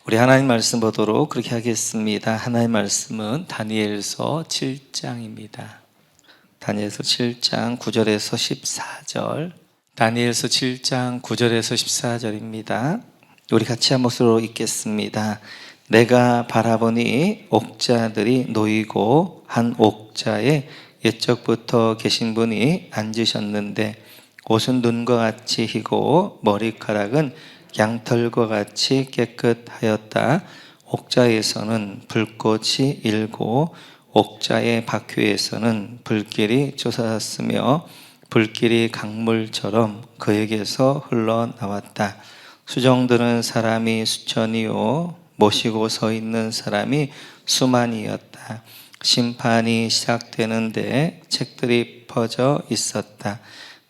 우리 하나님 말씀 보도록 그렇게 하겠습니다. 하나님 말씀은 다니엘서 7장입니다. 다니엘서 7장 9절에서 14절. 다니엘서 7장 9절에서 14절입니다. 우리 같이 한 목소리로 읽겠습니다. 내가 바라보니 옥자들이 놓이고 한 옥자에 옛적부터 계신 분이 앉으셨는데 옷은 눈과 같이 희고 머리카락은 양털과 같이 깨끗하였다. 옥자에서는 불꽃이 일고 옥자의 바퀴에서는 불길이 솟았으며 불길이 강물처럼 그에게서 흘러나왔다. 수정들은 사람이 수천이요 모시고 서 있는 사람이 수만이었다. 심판이 시작되는데 책들이 퍼져 있었다.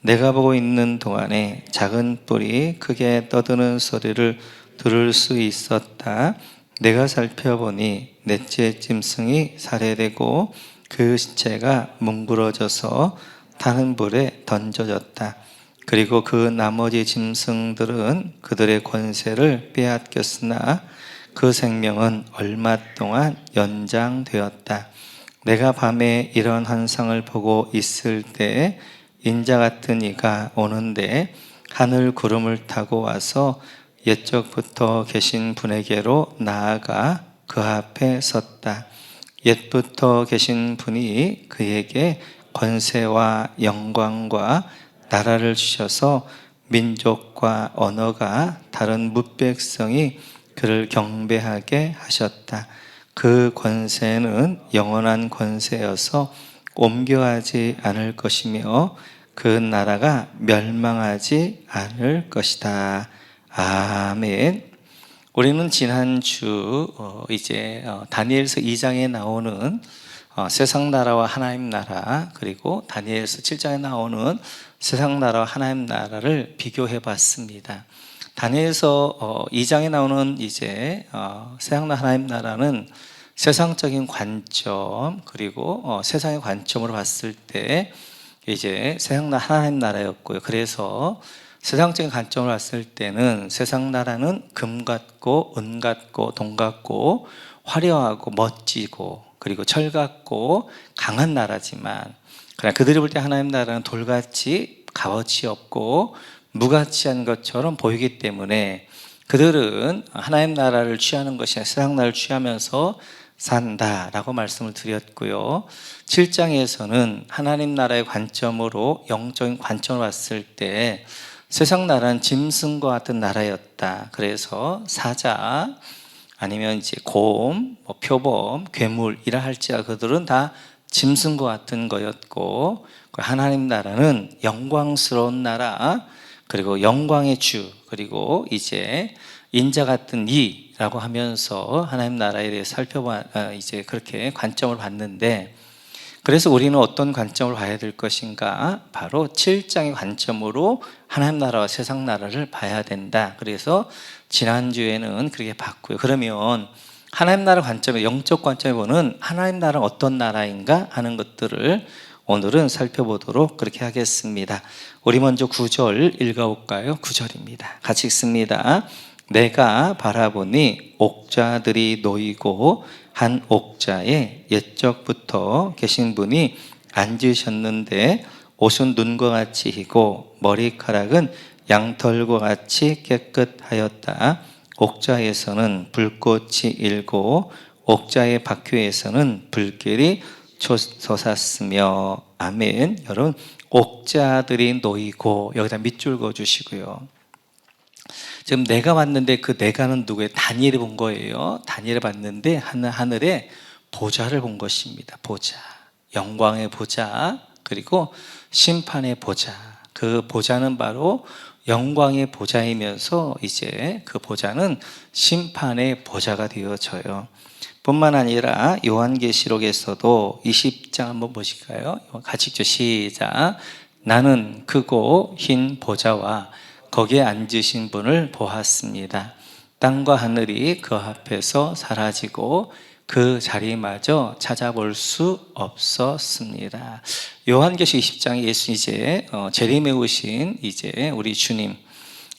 내가 보고 있는 동안에 작은 뿔이 크게 떠드는 소리를 들을 수 있었다. 내가 살펴보니 넷째 짐승이 살해되고 그 시체가 뭉그러져서 타는 불에 던져졌다. 그리고 그 나머지 짐승들은 그들의 권세를 빼앗겼으나 그 생명은 얼마 동안 연장되었다. 내가 밤에 이런 환상을 보고 있을 때 인자 같은 이가 오는데 하늘 구름을 타고 와서 옛적부터 계신 분에게로 나아가 그 앞에 섰다. 옛부터 계신 분이 그에게 권세와 영광과 나라를 주셔서 민족과 언어가 다른 뭇백성이 그를 경배하게 하셨다. 그 권세는 영원한 권세여서 옮겨가지 않을 것이며 그 나라가 멸망하지 않을 것이다. 아멘. 우리는 지난주 다니엘서 2장에 나오는 세상 나라와 하나님 나라, 그리고 다니엘서 7장에 나오는 세상 나라와 하나님 나라를 비교해 봤습니다. 다니엘서 2장에 나오는 세상 나라 하나님 나라는 세상적인 관점, 그리고 세상의 관점으로 봤을 때 세상 나라 하나님 나라였고요. 그래서 세상적인 관점으로 봤을 때는 세상 나라는 금 같고 은 같고 돈 같고 화려하고 멋지고 그리고 철 같고 강한 나라지만, 그러나 그들이 볼 때 하나님 나라는 돌같이 값어치 없고 무가치한 것처럼 보이기 때문에 그들은 하나님 나라를 취하는 것이 아니라 세상 나라를 취하면서 산다라고 말씀을 드렸고요. 7장에서는 하나님 나라의 관점으로, 영적인 관점으로 봤을 때 세상 나라는 짐승과 같은 나라였다. 그래서 사자 아니면 곰, 표범, 괴물이라 할지라도 그들은 다 짐승과 같은 거였고, 하나님 나라는 영광스러운 나라, 그리고 영광의 주, 그리고 인자 같은 이라고 하면서 하나님 나라에 대해 그렇게 관점을 봤는데, 그래서 우리는 어떤 관점을 봐야 될 것인가? 바로 7장의 관점으로 하나님 나라와 세상 나라를 봐야 된다. 그래서 지난주에는 그렇게 봤고요. 그러면 하나님 나라 관점에, 영적 관점에 보는 하나님 나라는 어떤 나라인가 하는 것들을 오늘은 살펴보도록 그렇게 하겠습니다. 우리 먼저 9절 읽어볼까요? 9절입니다. 같이 읽습니다. 내가 바라보니 옥자들이 놓이고 한 옥자에 옛적부터 계신 분이 앉으셨는데 옷은 눈과 같이 희고 머리카락은 양털과 같이 깨끗하였다. 옥자에서는 불꽃이 일고 옥자의 바퀴에서는 불길이 솟았으며. 아멘. 여러분, 옥자들이 놓이고, 여기다 밑줄 그어 주시고요. 지금 내가 봤는데 그 내가는 누구예요? 다니엘이 본 거예요. 다니엘이 봤는데 하늘에 보좌를 본 것입니다. 보좌, 영광의 보좌, 그리고 심판의 보좌. 그 보좌는 바로 영광의 보좌이면서 그 보좌는 심판의 보좌가 되어져요. 뿐만 아니라 요한계시록에서도 20장 한번 보실까요? 같이 읽죠. 시작. 나는 크고 흰 보좌와 거기에 앉으신 분을 보았습니다. 땅과 하늘이 그 앞에서 사라지고 그 자리마저 찾아볼 수 없었습니다. 요한계시록 20장에 예수 재림해오신 우리 주님,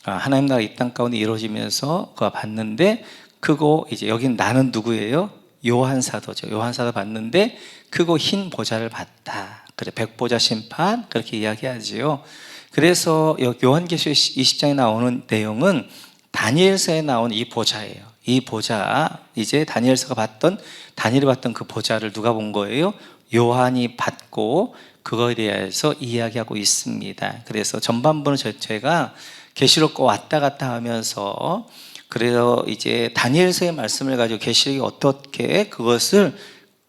하나님 나라 이 땅 가운데 이루어지면서 그가 봤는데 크고 이제 여긴 나는 누구예요? 요한 사도죠. 요한 사도 봤는데 크고 흰 보좌를 봤다. 그래 백보자 심판 그렇게 이야기하지요. 그래서 요한계시록 20장에 나오는 내용은 다니엘서에 나온 이 보좌예요. 이 보좌 이제 다니엘이 봤던 그 보좌를 누가 본 거예요? 요한이 받고 그거에 대해서 이야기하고 있습니다. 그래서 전반부는 제가 계시록과 왔다 갔다 하면서 그래서 이제 다니엘서의 말씀을 가지고 계시록이 어떻게 그것을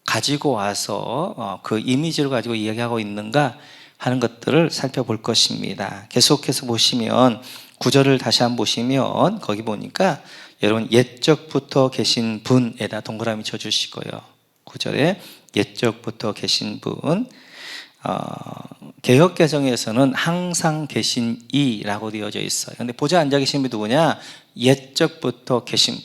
가지고 와서 그 이미지를 가지고 이야기하고 있는가 하는 것들을 살펴볼 것입니다. 계속해서 보시면 9절을 다시 한번 보시면 거기 보니까 여러분 옛적부터 계신 분에다 동그라미 쳐주시고요. 9절에 옛적부터 계신 분, 개역개정에서는 항상 계신 이라고 되어져 있어요. 근데 보좌 앉아 계신 분이 누구냐? 옛적부터 계신 분,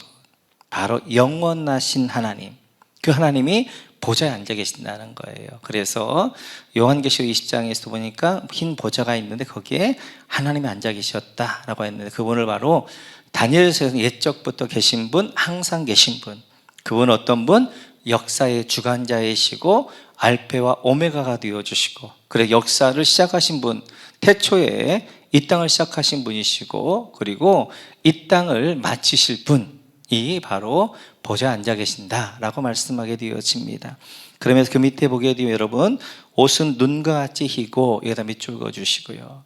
바로 영원하신 하나님, 그 하나님이 보좌에 앉아 계신다는 거예요. 그래서 요한계시록 20장에서 보니까 흰 보좌가 있는데 거기에 하나님이 앉아 계셨다라고 했는데 그분을 바로 다니엘서에서 옛적부터 계신 분, 항상 계신 분, 그분 어떤 분? 역사의 주관자이시고 알페와 오메가가 되어주시고 그래 역사를 시작하신 분, 태초에 이 땅을 시작하신 분이시고 그리고 이 땅을 마치실 분이 바로 보좌에 앉아 계신다라고 말씀하게 되어집니다. 그러면서 그 밑에 보게 되면 여러분 옷은 눈과 같이 희고 여기다 밑줄 그어주시고요.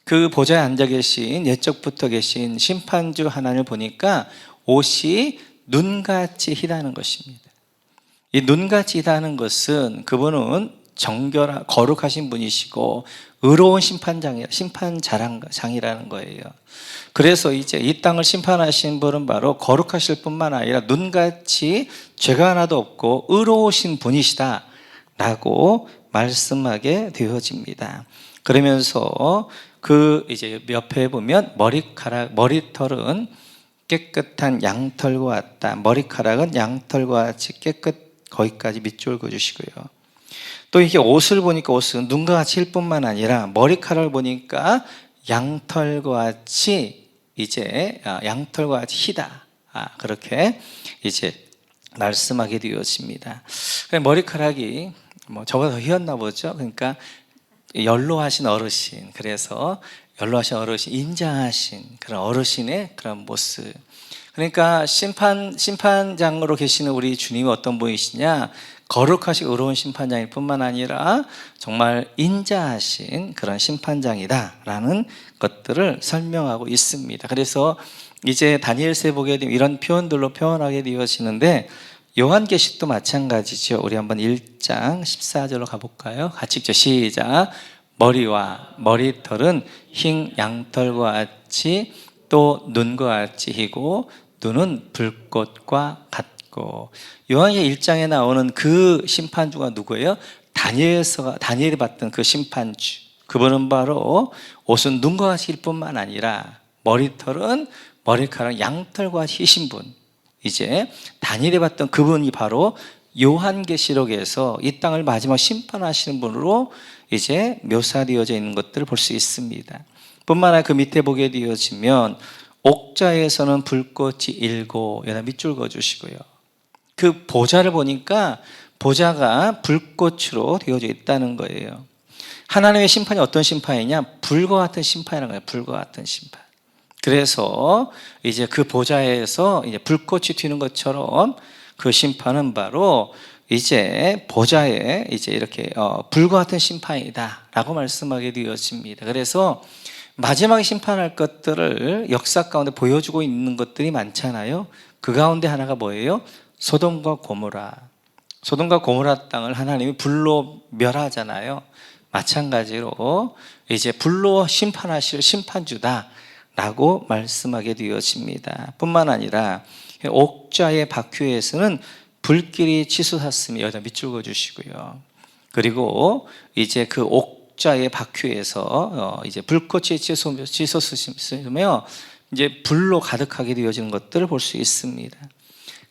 그 보좌에 앉아 계신 옛적부터 계신 심판주 하나님을 보니까 옷이 눈같이 희다는 것입니다. 이 눈같이 희다는 것은 그분은 정결한 거룩하신 분이시고 의로운 심판자라는 거예요. 그래서 이제 이 땅을 심판하신 분은 바로 거룩하실 뿐만 아니라 눈같이 죄가 하나도 없고 의로우신 분이시다라고 말씀하게 되어집니다. 그러면서 그 이제 옆에 보면 머리털은 깨끗한 양털과 같다. 머리카락은 양털과 같이 거기까지 밑줄 그어주시고요. 또 이게 옷을 보니까 옷은 눈과 같이 힐 뿐만 아니라 머리카락을 보니까 양털과 같이 희다. 그렇게 이제 말씀하게 되었습니다. 머리카락이 저보다 더 희었나 보죠. 그러니까 연로하신 어르신, 그래서 연로하신 어르신, 인자하신 그런 어르신의 그런 모습. 그러니까 심판장으로 계시는 우리 주님이 어떤 분이시냐? 거룩하시고 의로운 심판장일 뿐만 아니라 정말 인자하신 그런 심판장이다라는 것들을 설명하고 있습니다. 그래서 이제 다니엘서에 보게 되면 이런 표현들로 표현하게 되어지는데 요한계시록도 마찬가지죠. 우리 한번 1장 14절로 가볼까요? 같이 읽죠. 시작. 머리와 머리털은 흰 양털과 같이 또 눈과 같이 희고 눈은 불꽃과 같고. 요한계시록 1장에 나오는 그 심판주가 누구예요? 다니엘이 봤던 그 심판주. 그분은 바로 옷은 눈과 같이 힐 뿐만 아니라 머리털은 머리카락 양털과 희신 분. 이제 다니엘이 봤던 그분이 바로 요한계시록에서 이 땅을 마지막 심판하시는 분으로 이제 묘사되어져 있는 것들을 볼 수 있습니다. 뿐만 아니라 그 밑에 보게 되어지면 옥좌에서는 불꽃이 일고, 여기다 밑줄 그어주시고요. 그 보좌를 보니까 보좌가 불꽃으로 되어져 있다는 거예요. 하나님의 심판이 어떤 심판이냐? 불과 같은 심판이라는 거예요. 불과 같은 심판. 그래서 이제 그 보좌에서 이제 불꽃이 튀는 것처럼 그 심판은 바로 이제 보좌에 이제 이렇게 불과 같은 심판이다라고 말씀하게 되었습니다. 그래서 마지막에 심판할 것들을 역사 가운데 보여주고 있는 것들이 많잖아요. 그 가운데 하나가 뭐예요? 소돔과 고모라 땅을 하나님이 불로 멸하잖아요. 마찬가지로 이제 불로 심판하실 심판주다라고 말씀하게 되어집니다. 뿐만 아니라 옥좌의 바퀴에서는 불길이 치솟았으며 여기다 밑줄 그어주시고요. 그리고 이제 그 옥좌의 바퀴에서 이제 불꽃이 치솟으며 이제 불로 가득하게 되어지는 것들을 볼 수 있습니다.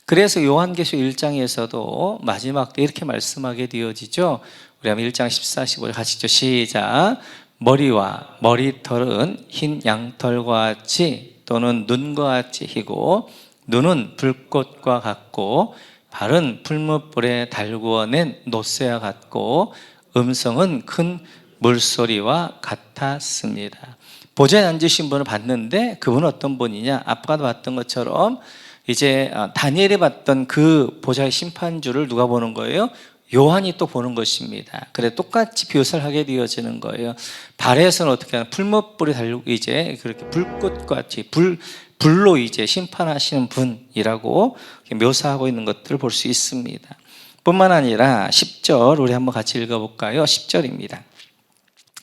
그래서 요한계시록 1장에서도 마지막 때 이렇게 말씀하게 되어지죠. 우리 한번 1장 14, 15절 같이 읽죠. 시작. 머리와 머리털은 흰 양털과 같이 또는 눈과 같이 희고 눈은 불꽃과 같고 발은 풀무불에 달구어 낸 노새와 같고 음성은 큰 물소리와 같았습니다. 보좌에 앉으신 분을 봤는데 그분은 어떤 분이냐? 아까도 봤던 것처럼 이제 다니엘이 봤던 그 보좌의 심판주를 누가 보는 거예요? 요한이 또 보는 것입니다. 그래 똑같이 묘사를 하게 되어지는 거예요. 발에서는 어떻게 하나 풀무불이 달리고 이제 그렇게 불꽃과 같이 불로 이제 심판하시는 분이라고 묘사하고 있는 것들을 볼 수 있습니다. 뿐만 아니라 10절 우리 한번 같이 읽어볼까요? 10절입니다.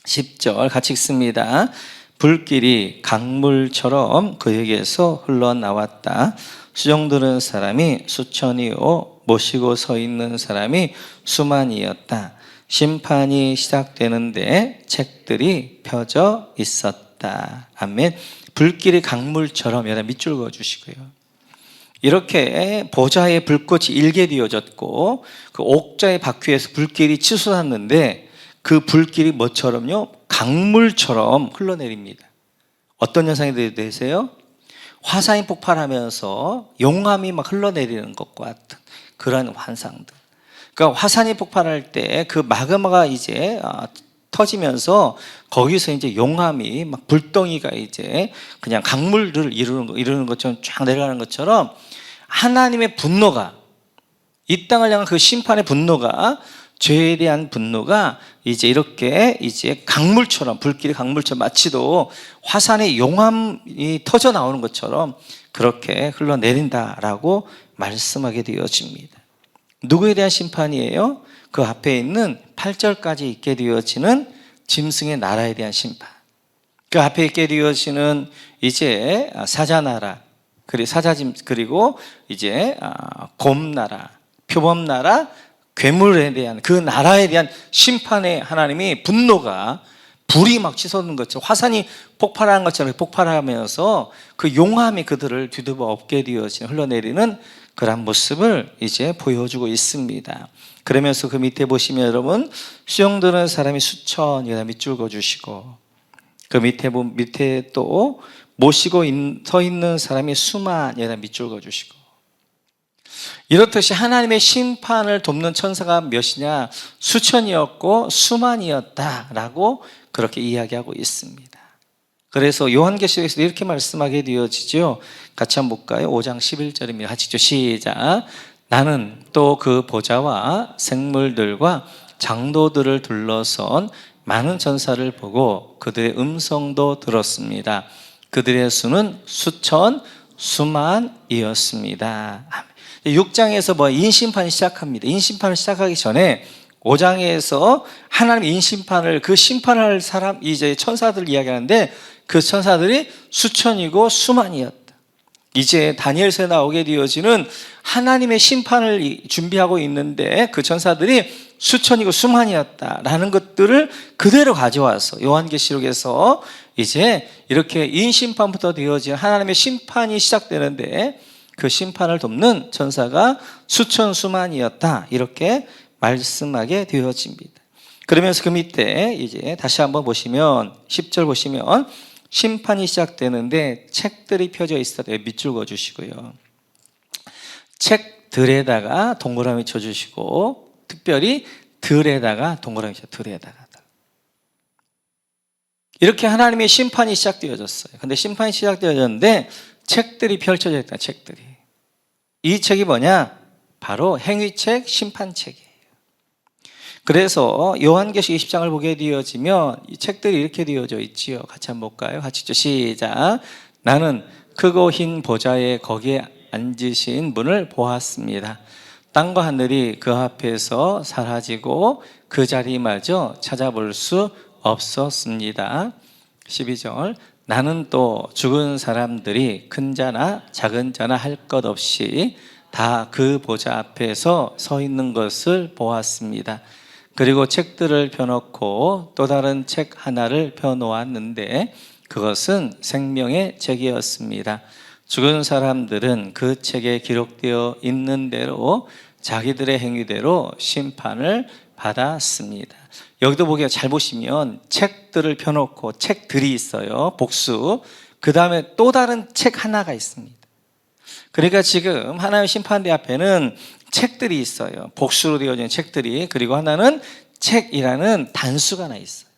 10절 같이 읽습니다. 불길이 강물처럼 그에게서 흘러나왔다. 수종드는 사람이 수천이요 모시고 서 있는 사람이 수만이었다. 심판이 시작되는데 책들이 펴져 있었다. 아멘. 불길이 강물처럼 여러분 밑줄 그어주시고요. 이렇게 보좌에 불꽃이 일게 되어졌고 그 옥좌의 바퀴에서 불길이 치솟았는데 그 불길이 뭐처럼요? 강물처럼 흘러내립니다. 어떤 현상이 되세요? 화산이 폭발하면서 용암이 막 흘러내리는 것과 같은 그런 환상들. 그러니까 화산이 폭발할 때 그 마그마가 이제 터지면서 거기서 이제 용암이 막 불덩이가 이제 그냥 강물들을 이루는 것처럼 쫙 내려가는 것처럼 하나님의 분노가 이 땅을 향한 그 심판의 분노가 죄에 대한 분노가 이제 이렇게 이제 강물처럼 불길이 강물처럼 마치도 화산의 용암이 터져 나오는 것처럼 그렇게 흘러내린다라고 말씀하게 되어집니다. 누구에 대한 심판이에요? 그 앞에 있는 8절까지 있게 되어지는 짐승의 나라에 대한 심판. 그 앞에 있게 되어지는 이제 사자나라, 그리고 이제 곰나라, 표범나라, 괴물에 대한 그 나라에 대한 심판의 하나님이 분노가 불이 막 치솟는 것처럼 화산이 폭발하는 것처럼 폭발하면서 그 용암이 그들을 뒤집어 엎게 되어지는 흘러내리는 그런 모습을 이제 보여주고 있습니다. 그러면서 그 밑에 보시면 여러분 수종드는 사람이 수천이라 밑줄 그어주시고 그 밑에 또 모시고 서 있는 사람이 수만이라 밑줄 그어주시고 이렇듯이 하나님의 심판을 돕는 천사가 몇이냐? 수천이었고 수만이었다라고 그렇게 이야기하고 있습니다. 그래서 요한계시록에서 이렇게 말씀하게 되어지죠. 같이 한번 볼까요? 5장 11절입니다. 같이 읽죠. 시작. 나는 또 그 보좌와 생물들과 장도들을 둘러선 많은 천사를 보고 그들의 음성도 들었습니다. 그들의 수는 수천, 수만이었습니다. 6장에서 인심판이 시작합니다. 인심판을 시작하기 전에 5장에서 하나님 인심판을 그 심판할 사람 이제 천사들 이야기하는데 그 천사들이 수천이고 수만이었다. 이제 다니엘서에 나오게 되어지는 하나님의 심판을 준비하고 있는데 그 천사들이 수천이고 수만이었다라는 것들을 그대로 가져와서 요한계시록에서 이제 이렇게 인심판부터 되어진 하나님의 심판이 시작되는데 그 심판을 돕는 천사가 수천 수만이었다 이렇게 말씀하게 되어집니다. 그러면서 그 밑에 이제 다시 한번 보시면 10절 보시면 심판이 시작되는데 책들이 펴져 있어요. 밑줄 그어주시고요. 책들에다가 동그라미 쳐주시고 특별히 들에다가 동그라미 쳐 들에다가 이렇게 하나님의 심판이 시작되어졌어요. 근데 심판이 시작되어졌는데 책들이 펼쳐져 있다. 책들이 이 책이 뭐냐? 바로 행위책, 심판책이에요. 그래서 요한계시록 20장을 보게 되어지면 이 책들이 이렇게 되어져 있지요. 같이 한번 볼까요? 같이 읽죠. 시작. 나는 크고 흰 보좌에 거기에 앉으신 분을 보았습니다. 땅과 하늘이 그 앞에서 사라지고 그 자리마저 찾아볼 수 없었습니다. 12절. 나는 또 죽은 사람들이 큰 자나 작은 자나 할 것 없이 다 그 보좌 앞에서 서 있는 것을 보았습니다. 그리고 책들을 펴놓고 또 다른 책 하나를 펴놓았는데 그것은 생명의 책이었습니다. 죽은 사람들은 그 책에 기록되어 있는 대로 자기들의 행위대로 심판을 받았습니다. 여기도 보기가 잘 보시면 책들을 펴놓고 책들이 있어요. 복수. 그 다음에 또 다른 책 하나가 있습니다. 그러니까 지금 하나님의 심판대 앞에는 책들이 있어요. 복수로 되어진 책들이. 그리고 하나는 책이라는 단수가 하나 있어요.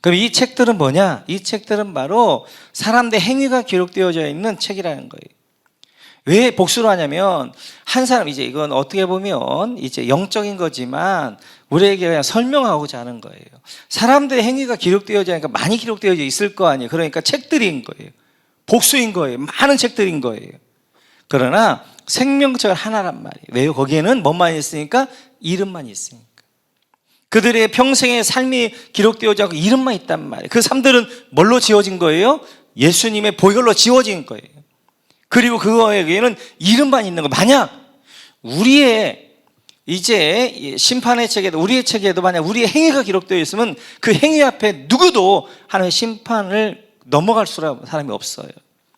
그럼 이 책들은 뭐냐? 이 책들은 바로 사람들의 행위가 기록되어져 있는 책이라는 거예요. 왜 복수로 하냐면 한 사람, 이제 이건 어떻게 보면 이제 영적인 거지만 우리에게 그냥 설명하고자 하는 거예요. 사람들의 행위가 기록되어져 있으니까 많이 기록되어져 있을 거 아니에요. 그러니까 책들인 거예요. 복수인 거예요. 많은 책들인 거예요. 그러나 생명책은 하나란 말이에요. 왜요? 거기에는 뭐만 있으니까? 이름만 있으니까. 그들의 평생의 삶이 기록되어져 있고 이름만 있단 말이에요. 그 삶들은 뭘로 지어진 거예요? 예수님의 보혈로 지어진 거예요. 그리고 그거에게는 이름만 있는 거. 만약 우리의 이제 심판의 책에도, 우리의 책에도 만약 우리의 행위가 기록되어 있으면 그 행위 앞에 누구도 하나님의 심판을 넘어갈 사람이 없어요.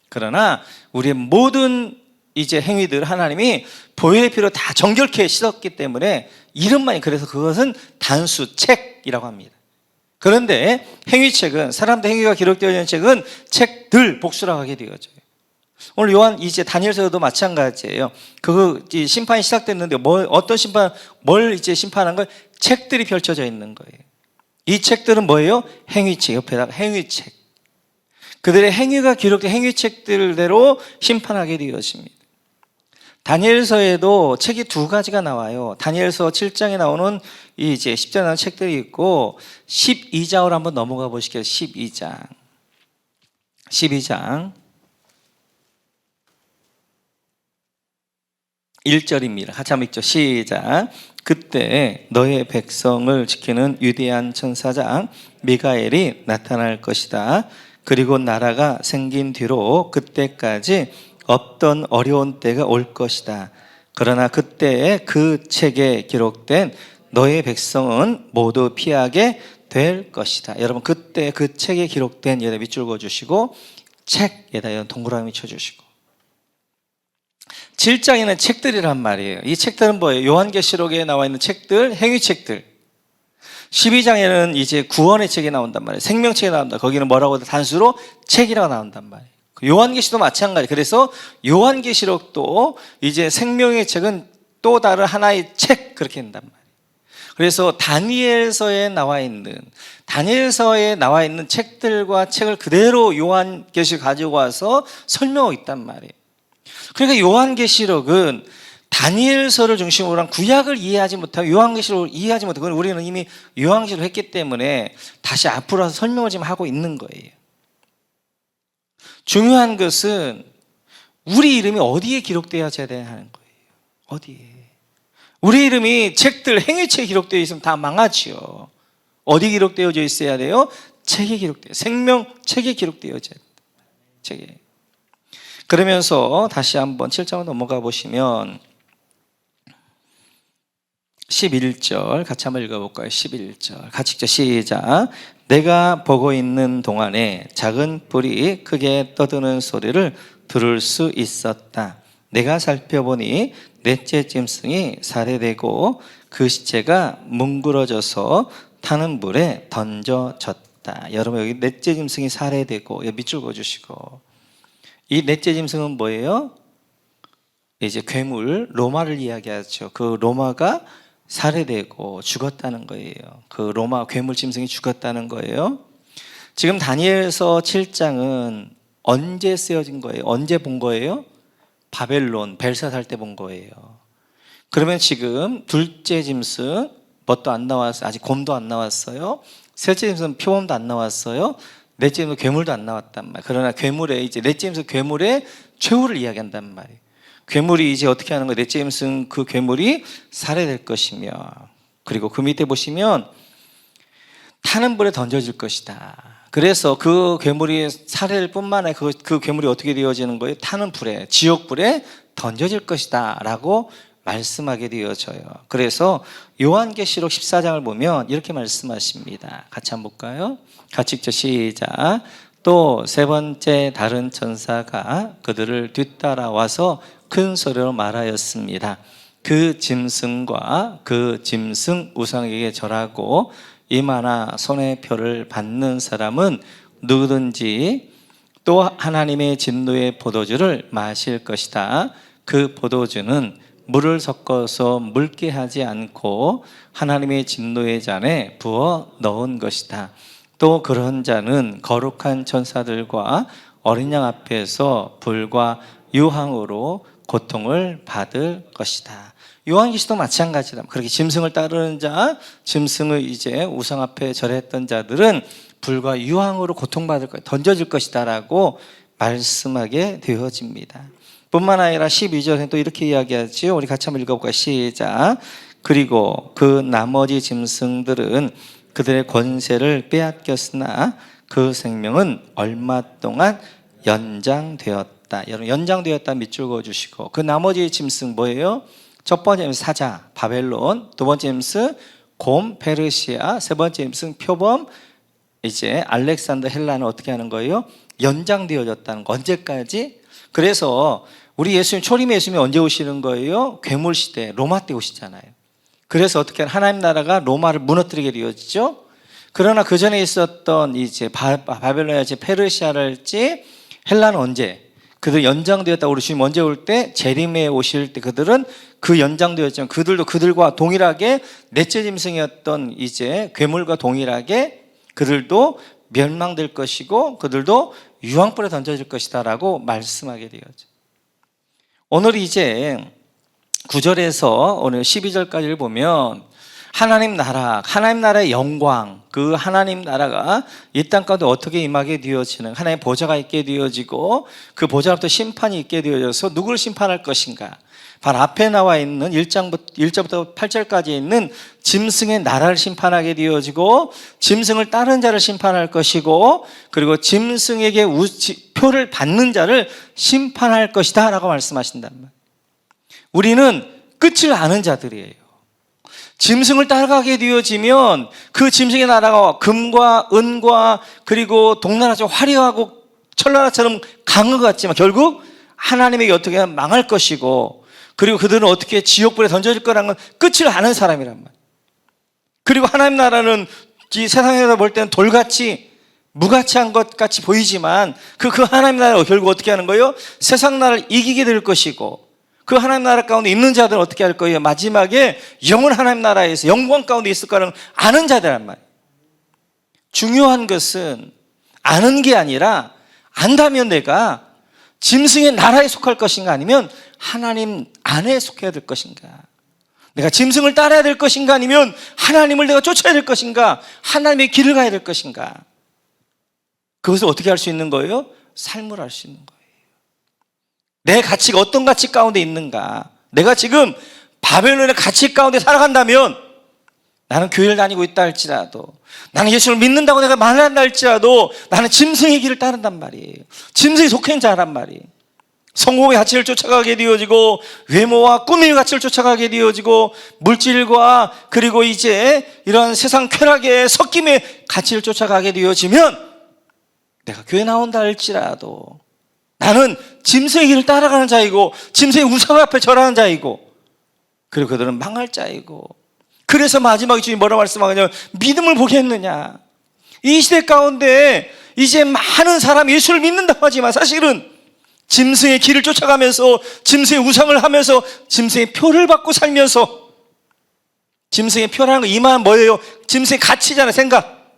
그러나 우리의 모든 이제 행위들 하나님이 보혈의 피로 다 정결케 씻었기 때문에 이름만이, 그래서 그것은 단수 책이라고 합니다. 그런데 행위책은, 사람들 행위가 기록되어 있는 책은 책들, 복수라고 하게 되어져요. 오늘 요한 이제 다니엘서도 마찬가지예요. 그 심판이 시작됐는데 어떤 심판, 뭘 이제 심판한 걸? 책들이 펼쳐져 있는 거예요. 이 책들은 뭐예요? 행위책, 옆에다가 행위책. 그들의 행위가 기록된 행위책들대로 심판하게 되어집니다. 다니엘서에도 책이 두 가지가 나와요. 다니엘서 7장에 나오는 이제 10장에 나오는 책들이 있고 12장으로 한번 넘어가 보실게요. 12장 1절입니다. 같이 한번 읽죠. 시작. 그때 너의 백성을 지키는 위대한 천사장 미가엘이 나타날 것이다. 그리고 나라가 생긴 뒤로 그때까지 없던 어려운 때가 올 것이다. 그러나 그때에 그 책에 기록된 너의 백성은 모두 피하게 될 것이다. 여러분, 그때 그 책에 기록된, 여기다 밑줄 그어주시고 책에다 동그라미 쳐주시고, 7장에는 책들이란 말이에요. 이 책들은 뭐예요? 요한계시록에 나와 있는 책들, 행위책들. 12장에는 이제 구원의 책이 나온단 말이에요. 생명책이 나온다. 거기는 뭐라고 해도 단수로 책이라고 나온단 말이에요. 요한계시도 마찬가지. 그래서 요한계시록도 이제 생명의 책은 또 다른 하나의 책, 그렇게 된단 말이에요. 그래서 다니엘서에 나와 있는 책들과 책을 그대로 요한계시 가지고 와서 설명하고 있단 말이에요. 그러니까 요한계시록은 다니엘서를 중심으로 한 구약을 이해하지 못하고 요한계시록을 이해하지 못하고, 우리는 이미 요한계시록을 했기 때문에 다시 앞으로 와서 설명을 지금 하고 있는 거예요. 중요한 것은 우리 이름이 어디에 기록되어야 하는 거예요. 어디에? 우리 이름이 책들, 행위책에 기록되어 있으면 다 망하지요. 어디 기록되어져 있어야 돼요? 책에 기록되어, 생명책에 기록되어져야 돼요. 책에. 그러면서 다시 한번 7장으로 넘어가 보시면 11절 같이 한번 읽어볼까요? 11절 같이 읽죠. 시작. 내가 보고 있는 동안에 작은 불이 크게 떠드는 소리를 들을 수 있었다. 내가 살펴보니 넷째 짐승이 살해되고 그 시체가 뭉그러져서 타는 불에 던져졌다. 여러분, 여기 넷째 짐승이 살해되고, 여기 밑줄 그어주시고, 이 넷째 짐승은 뭐예요? 이제 괴물, 로마를 이야기하죠. 그 로마가 살해되고 죽었다는 거예요. 그 로마 괴물 짐승이 죽었다는 거예요. 지금 다니엘서 7장은 언제 쓰여진 거예요? 언제 본 거예요? 바벨론, 벨사살 때 본 거예요. 그러면 지금 둘째 짐승, 뭣도 안 나왔어요. 아직 곰도 안 나왔어요. 셋째 짐승 표범도 안 나왔어요. 넷째 짐승 괴물도 안 나왔단 말이에요. 그러나 괴물의 이제 넷째 짐승 괴물의 최후를 이야기한단 말이에요. 괴물이 이제 어떻게 하는 거예요? 넷째 짐승 그 괴물이 살해될 것이며, 그리고 그 밑에 보시면 타는 불에 던져질 것이다. 그래서 그 괴물이 살해될 뿐만 아니라 그 괴물이 어떻게 되어지는 거예요? 타는 불에, 지옥불에 던져질 것이다 라고 말씀하게 되어져요. 그래서 요한계시록 14장을 보면 이렇게 말씀하십니다. 같이 한번 볼까요? 같이 읽죠. 시작. 또 세 번째 다른 천사가 그들을 뒤따라와서 큰 소리로 말하였습니다. 그 짐승과 그 짐승 우상에게 절하고 이마나 손의 표를 받는 사람은 누구든지 또 하나님의 진노의 포도주를 마실 것이다. 그 포도주는 물을 섞어서 묽게 하지 않고 하나님의 진노의 잔에 부어 넣은 것이다. 또 그런 자는 거룩한 천사들과 어린 양 앞에서 불과 유황으로 고통을 받을 것이다. 요한계시도 마찬가지다. 그렇게 짐승을 따르는 자, 짐승을 이제 우상 앞에 절했던 자들은 불과 유황으로 고통받을 거야, 던져질 것이다 라고 말씀하게 되어집니다. 뿐만 아니라 12절에 또 이렇게 이야기하지요. 우리 같이 한번 읽어볼까요? 시작. 그리고 그 나머지 짐승들은 그들의 권세를 빼앗겼으나 그 생명은 얼마 동안 연장되었다. 여러분, 연장되었다 밑줄 그어주시고, 그 나머지 짐승 뭐예요? 첫 번째 짐승 사자 바벨론, 두 번째 짐승 곰 페르시아, 세 번째 짐승 표범 이제 알렉산더 헬라는 어떻게 하는 거예요? 연장되어졌다는 거. 언제까지? 그래서 우리 예수님, 초림의 예수님이 언제 오시는 거예요? 괴물 시대, 로마 때 오시잖아요. 그래서 어떻게 하나님 나라가 로마를 무너뜨리게 되어지죠. 그러나 그 전에 있었던 이제 바벨론이랄지 페르시아랄지 헬라는 언제? 그들 연장되었다. 우리 주님 언제 올 때? 재림에 오실 때 그들은 그 연장되었지만 그들도 그들과 동일하게 넷째 짐승이었던 이제 괴물과 동일하게 그들도 멸망될 것이고 그들도 유황불에 던져질 것이다 라고 말씀하게 되어져. 오늘 이제 9절에서 오늘 12절까지를 보면 하나님 나라, 하나님 나라의 영광, 그 하나님 나라가 이 땅 가운데 어떻게 임하게 되어지는, 하나님의 보좌가 있게 되어지고 그 보좌로부터 심판이 있게 되어져서 누구를 심판할 것인가. 바로 앞에 나와 있는 1절부터 8절까지 있는 짐승의 나라를 심판하게 되어지고 짐승을 따른 자를 심판할 것이고 그리고 짐승에게 표를 받는 자를 심판할 것이다 라고 말씀하신단 말이에요. 우리는 끝을 아는 자들이에요. 짐승을 따라가게 되어지면 그 짐승의 나라가 금과 은과 그리고 동나라처럼 화려하고 철나라처럼 강한 것 같지만 결국 하나님에게 어떻게 하면 망할 것이고 그리고 그들은 어떻게 지옥불에 던져질 거라는 건 끝을 아는 사람이란 말이에요. 그리고 하나님 나라는 이 세상에서 볼 때는 돌같이 무가치한 것 같이 보이지만 그 하나님 나라가 결국 어떻게 하는 거예요? 세상 나라를 이기게 될 것이고 그 하나님 나라 가운데 있는 자들은 어떻게 할 거예요? 마지막에 영원 하나님 나라에서 영광 가운데 있을 거라는 아는 자들란 말이에요. 중요한 것은 아는 게 아니라 안다면 내가 짐승의 나라에 속할 것인가 아니면 하나님 안에 속해야 될 것인가. 내가 짐승을 따라야 될 것인가 아니면 하나님을 내가 쫓아야 될 것인가. 하나님의 길을 가야 될 것인가. 그것을 어떻게 할 수 있는 거예요? 삶을 할 수 있는 거예요. 내 가치가 어떤 가치 가운데 있는가. 내가 지금 바벨론의 가치 가운데 살아간다면 나는 교회를 다니고 있다 할지라도 나는 예수를 믿는다고 내가 말한다 할지라도 나는 짐승의 길을 따른단 말이에요. 짐승에 속한 자란 말이에요. 성공의 가치를 쫓아가게 되어지고 외모와 꿈의 가치를 쫓아가게 되어지고 물질과 그리고 이제 이런 세상 쾌락의 섞임의 가치를 쫓아가게 되어지면 내가 교회 나온다 할지라도 나는 짐승의 길을 따라가는 자이고 짐승의 우상 앞에 절하는 자이고 그리고 그들은 망할 자이고 그래서 마지막에 주님이 뭐라고 말씀하냐면 믿음을 보겠느냐. 이 시대 가운데 이제 많은 사람이 예수를 믿는다고 하지만 사실은 짐승의 길을 쫓아가면서 짐승의 우상을 하면서 짐승의 표를 받고 살면서 짐승의 표라는 거 이만 뭐예요? 짐승의 가치잖아요. 생각.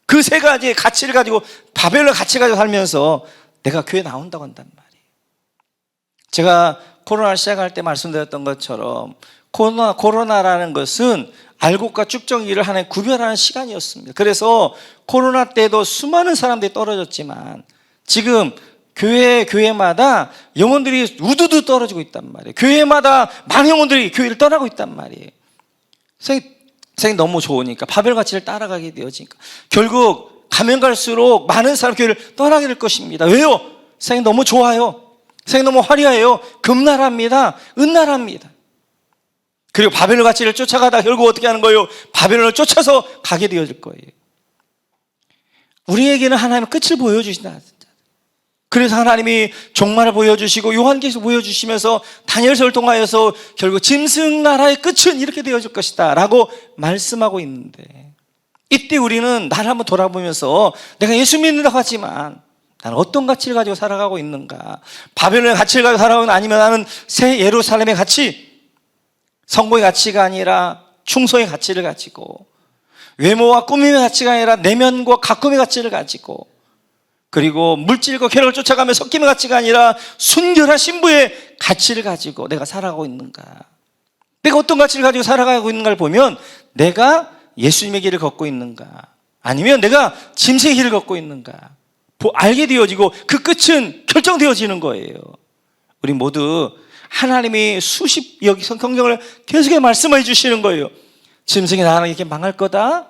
그 세 가지의 가치를 가지고 바벨론 가치를 가지고 살면서 내가 교회 나온다고 한단 말이에요. 제가 코로나 시작할 때 말씀드렸던 것처럼 코로나라는 것은 알곡과 쭉정이를 하나의 구별하는 시간이었습니다. 그래서 코로나 때도 수많은 사람들이 떨어졌지만 지금 교회마다 영혼들이 우두두 떨어지고 있단 말이에요. 교회마다 많은 영혼들이 교회를 떠나고 있단 말이에요. 세상이 너무 좋으니까 바벨 가치를 따라가게 되어지니까 결국 가면 갈수록 많은 사람 교회를 떠나게 될 것입니다. 왜요? 세상이 너무 좋아요. 세상이 너무 화려해요. 금나라입니다. 은나라입니다. 그리고 바벨론 가치를 쫓아가다 결국 어떻게 하는 거예요? 바벨론을 쫓아서 가게 되어질 거예요. 우리에게는 하나님은 끝을 보여주신다. 그래서 하나님이 종말을 보여주시고 요한계시록 보여주시면서 다니엘서를 통하여서 결국 짐승 나라의 끝은 이렇게 되어질 것이다 라고 말씀하고 있는데 이때 우리는 나를 한번 돌아보면서 내가 예수 믿는다고 하지만 나는 어떤 가치를 가지고 살아가고 있는가? 바벨론의 가치를 가지고 살아가고 있는, 아니면 나는 새 예루살렘의 가치, 성공의 가치가 아니라 충성의 가치를 가지고, 외모와 꾸밈의 가치가 아니라 내면과 가꿈의 가치를 가지고, 그리고 물질과 쾌락을 쫓아가며 섞임의 가치가 아니라 순결한 신부의 가치를 가지고 내가 살아가고 있는가? 내가 어떤 가치를 가지고 살아가고 있는가를 보면 내가 예수님의 길을 걷고 있는가? 아니면 내가 짐승의 길을 걷고 있는가? 알게 되어지고 그 끝은 결정되어지는 거예요. 우리 모두 하나님이 여기 성경을 계속해 말씀해 주시는 거예요. 짐승이 나는 이렇게 망할 거다.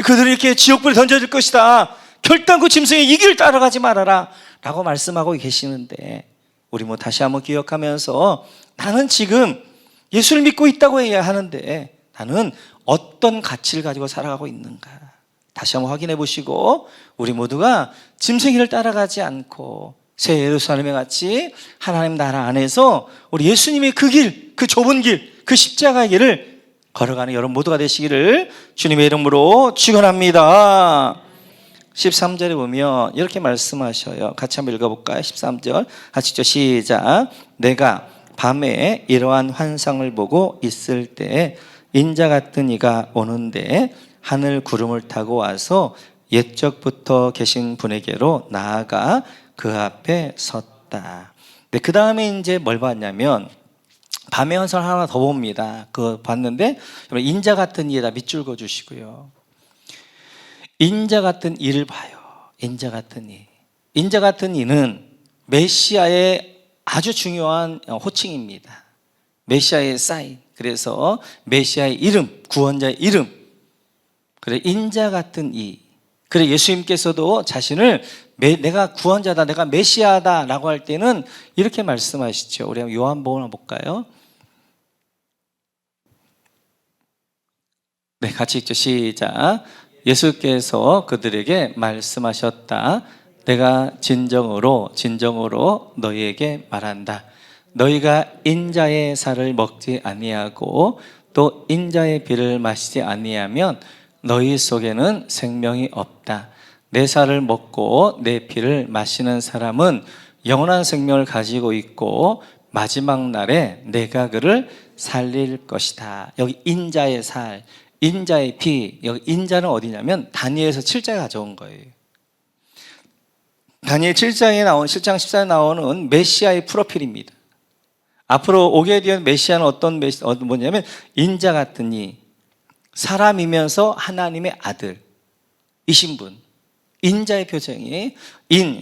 그들이 이렇게 지옥불에 던져질 것이다. 결단코 짐승의 이 길을 따라가지 말아라 라고 말씀하고 계시는데, 우리 뭐 다시 한번 기억하면서 나는 지금 예수를 믿고 있다고 해야 하는데 나는 어떤 가치를 가지고 살아가고 있는가 다시 한번 확인해 보시고, 우리 모두가 짐승의 길을 따라가지 않고 새 예루살렘에 같이 하나님 나라 안에서 우리 예수님의 그 길, 그 좁은 길, 그 십자가의 길을 걸어가는 여러분 모두가 되시기를 주님의 이름으로 축원합니다. 13절에 보면 이렇게 말씀하셔요. 같이 한번 읽어볼까요? 13절 같이 시작. 내가 밤에 이러한 환상을 보고 있을 때 인자 같은 이가 오는데 하늘 구름을 타고 와서 옛적부터 계신 분에게로 나아가 그 앞에 섰다. 그 다음에 이제 뭘 봤냐면 밤의 환상을 하나 더 봅니다. 그거 봤는데 인자 같은 이에다 밑줄 그어 주시고요. 인자 같은 이를 봐요. 인자 같은 이. 인자 같은 이는 메시아의 아주 중요한 호칭입니다. 메시아의 사인. 그래서 메시아의 이름, 구원자의 이름. 그래, 인자 같은 이. 그래, 예수님께서도 자신을 내가 구원자다, 내가 메시아다 라고 할 때는 이렇게 말씀하시죠. 우리 한번 요한복음 한번 볼까요? 네, 같이 읽죠. 시작. 예수께서 그들에게 말씀하셨다. 내가 진정으로 너희에게 말한다. 너희가 인자의 살을 먹지 아니하고 또 인자의 피를 마시지 아니하면 너희 속에는 생명이 없다. 내 살을 먹고 내 피를 마시는 사람은 영원한 생명을 가지고 있고 마지막 날에 내가 그를 살릴 것이다. 여기 인자의 살, 인자의 피, 여기 인자는 어디냐면 다니엘에서 7장에 가져온 거예요. 다니엘 7장에 나온 7장 14절에 나오는 메시아의 프로필입니다. 앞으로 오게 된 메시아는 뭐냐면 인자 같은 이, 사람이면서 하나님의 아들이신 분. 인자의 표정이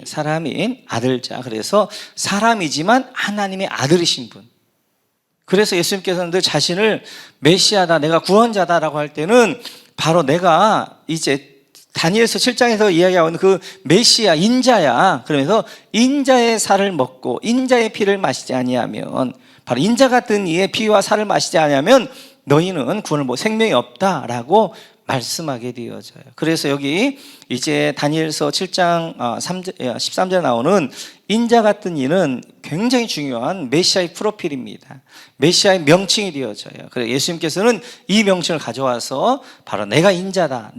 사람인 아들자. 그래서 사람이지만 하나님의 아들이신 분. 그래서 예수님께서는 늘 자신을 메시아다, 내가 구원자다라고 할 때는 바로 내가 이제 다니엘서 7장에서 이야기하고 있는 그 메시아, 인자야. 그러면서 인자의 살을 먹고 인자의 피를 마시지 아니하면, 바로 인자 같은 이의 피와 살을 마시지 아니하면 너희는 구원을 생명이 없다라고 말씀하게 되어져요. 그래서 여기 이제 다니엘서 7장 13절에 나오는 인자 같은 이는 굉장히 중요한 메시아의 프로필입니다. 메시아의 명칭이 되어져요. 그래서 예수님께서는 이 명칭을 가져와서 바로 내가 인자다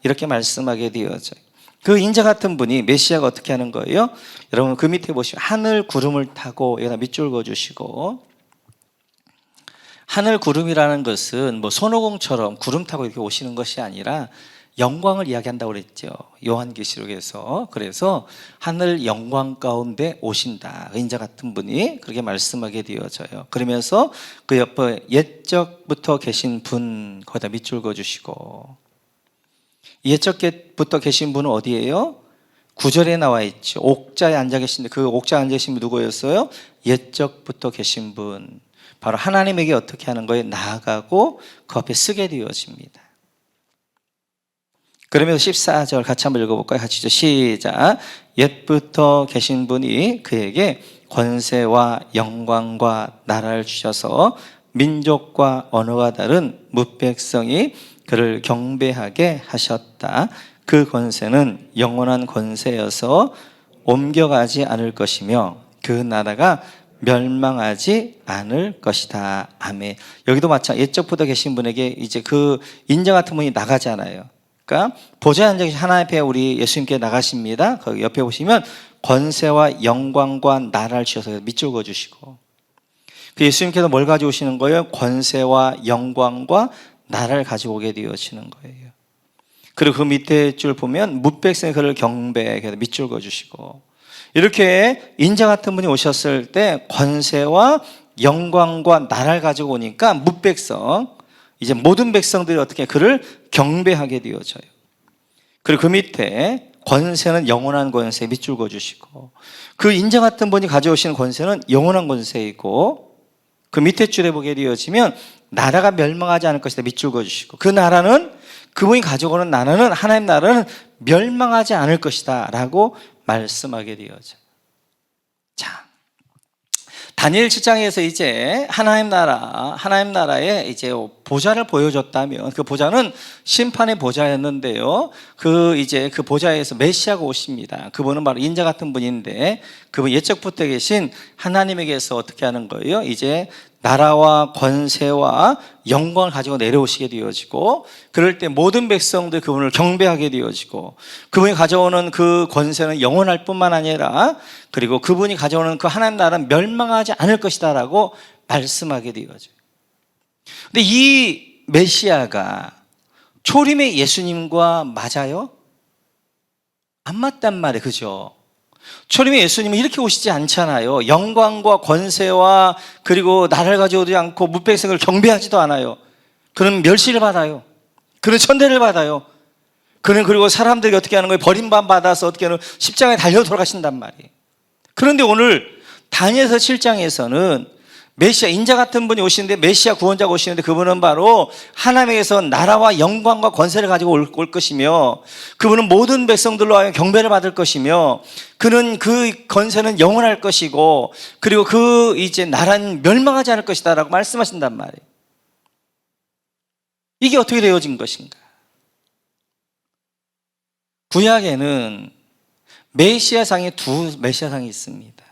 이렇게 말씀하게 되어져요. 그 인자 같은 분이 메시아가 어떻게 하는 거예요? 여러분 그 밑에 보시면 하늘 구름을 타고 여기다 밑줄 그어주시고, 하늘 구름이라는 것은 뭐 손오공처럼 구름 타고 이렇게 오시는 것이 아니라 영광을 이야기한다고 그랬죠. 요한계시록에서. 그래서 하늘 영광 가운데 오신다. 인자 같은 분이 그렇게 말씀하게 되어져요. 그러면서 그 옆에 옛적부터 계신 분 거기다 밑줄 그어주시고, 옛적부터 계신 분은 어디예요? 9절에 나와 있죠. 옥자에 앉아 계신데 그 옥자에 앉아 계신 분 누구였어요? 옛적부터 계신 분. 바로 하나님에게 어떻게 하는 거예요? 나아가고 그 앞에 쓰게 되어집니다. 그러면서 14절 같이 한번 읽어볼까요? 같이 시작. 옛부터 계신 분이 그에게 권세와 영광과 나라를 주셔서 민족과 언어가 다른 무백성이 그를 경배하게 하셨다. 그 권세는 영원한 권세여서 옮겨가지 않을 것이며 그 나라가 멸망하지 않을 것이다. 아멘. 여기도 마찬가지. 옛적부터 계신 분에게 이제 그 인자 같은 분이 나가잖아요. 보니까 보좌에 앉아 계신 하나님 앞에 우리 예수님께 나가십니다. 거기 옆에 보시면 권세와 영광과 나라를 주셔서 밑줄 그어주시고, 그 예수님께서 뭘 가져오시는 거예요? 권세와 영광과 나라를 가지고 오게 되어지는 거예요. 그리고 그 밑에 줄 보면 뭇백성이 그를 경배해 밑줄 그어주시고, 이렇게 인자 같은 분이 오셨을 때 권세와 영광과 나라를 가지고 오니까 뭇백성, 이제 모든 백성들이 어떻게 그를 경배하게 되어져요. 그리고 그 밑에 권세는 영원한 권세 밑줄 그어주시고, 그 인자 같은 분이 가져오시는 권세는 영원한 권세이고, 그 밑에 줄에 보게 되어지면 나라가 멸망하지 않을 것이다 밑줄 그어주시고, 그 나라는, 그분이 가져오는 나라는, 하나님 나라는 멸망하지 않을 것이다 라고 말씀하게 되어져요. 자, 다니엘 7장에서 이제 하나님 나라의 이제 보좌를 보여줬다면, 그 보좌는 심판의 보좌였는데요. 그 보좌에서 메시아가 오십니다. 그분은 바로 인자 같은 분인데, 그분 예적부터 계신 하나님에게서 어떻게 하는 거예요? 이제 나라와 권세와 영광을 가지고 내려오시게 되어지고, 그럴 때 모든 백성들 그분을 경배하게 되어지고, 그분이 가져오는 그 권세는 영원할 뿐만 아니라, 그리고 그분이 가져오는 그 하나님 나라는 멸망하지 않을 것이다 라고 말씀하게 되어져요. 근데 이 메시아가 초림의 예수님과 맞아요? 안 맞단 말이에요. 그죠? 초림의 예수님은 이렇게 오시지 않잖아요. 영광과 권세와 그리고 나라를 가져오지 않고 뭇백성을 경배하지도 않아요. 그는 멸시를 받아요. 그는 천대를 받아요. 그는 그리고 사람들이 어떻게 하는 거예요? 버림받 받아서 어떻게 하는 십자가에 달려 돌아가신단 말이에요. 그런데 오늘 다니엘서 7장에서는 메시아, 인자 같은 분이 오시는데, 메시아 구원자가 오시는데, 그분은 바로 하나님에게서 나라와 영광과 권세를 가지고 올 것이며, 그분은 모든 백성들로 하여금 경배를 받을 것이며, 그는 그 권세는 영원할 것이고, 그리고 그 이제 나라는 멸망하지 않을 것이다 라고 말씀하신단 말이에요. 이게 어떻게 되어진 것인가? 구약에는 메시아상에 두 메시아상이 있습니다.